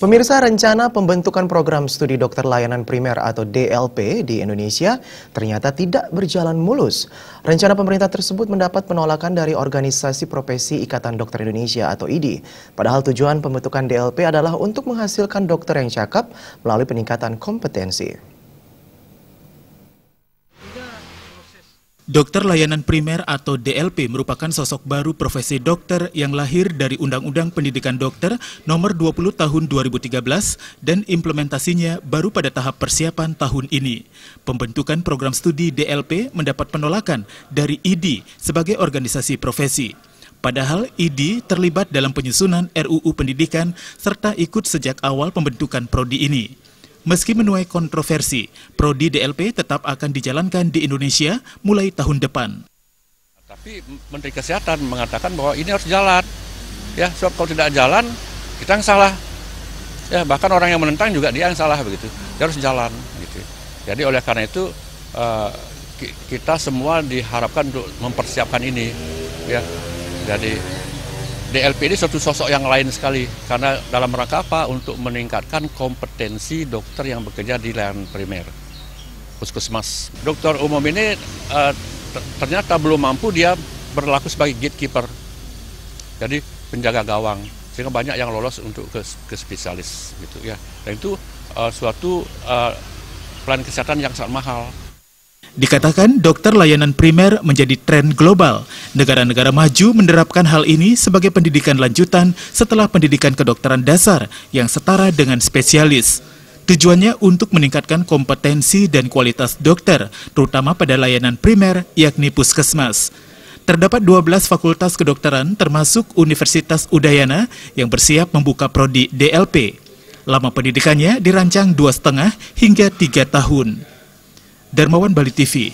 Pemirsa, rencana pembentukan program studi dokter layanan primer atau DLP di Indonesia ternyata tidak berjalan mulus. Rencana pemerintah tersebut mendapat penolakan dari Organisasi Profesi Ikatan Dokter Indonesia atau IDI. Padahal tujuan pembentukan DLP adalah untuk menghasilkan dokter yang cakap melalui peningkatan kompetensi. Dokter layanan primer atau DLP merupakan sosok baru profesi dokter yang lahir dari Undang-Undang Pendidikan Dokter Nomor 20 Tahun 2013 dan implementasinya baru pada tahap persiapan tahun ini. Pembentukan program studi DLP mendapat penolakan dari IDI sebagai organisasi profesi. Padahal IDI terlibat dalam penyusunan RUU Pendidikan serta ikut sejak awal pembentukan prodi ini. Meski menuai kontroversi, prodi DLP tetap akan dijalankan di Indonesia mulai tahun depan. Tapi Menteri Kesehatan mengatakan bahwa ini harus jalan. Ya, sebab kalau tidak jalan, kita yang salah. Ya, bahkan orang yang menentang juga dia yang salah begitu. Dia harus jalan gitu. Jadi oleh karena itu kita semua diharapkan untuk mempersiapkan ini. Ya. Jadi DLP ini suatu sosok yang lain sekali, karena dalam rangka apa? Untuk meningkatkan kompetensi dokter yang bekerja di layanan primer, puskesmas. Dokter umum ini ternyata belum mampu, dia berlaku sebagai gatekeeper, jadi penjaga gawang, sehingga banyak yang lolos untuk ke spesialis, gitu ya. Dan itu suatu pelayanan kesehatan yang sangat mahal. Dikatakan dokter layanan primer menjadi tren global. Negara-negara maju menerapkan hal ini sebagai pendidikan lanjutan setelah pendidikan kedokteran dasar yang setara dengan spesialis. Tujuannya untuk meningkatkan kompetensi dan kualitas dokter, terutama pada layanan primer yakni puskesmas. Terdapat 12 fakultas kedokteran termasuk Universitas Udayana yang bersiap membuka prodi DLP. Lama pendidikannya dirancang 2,5 hingga 3 tahun. Darmawan, Bali TV.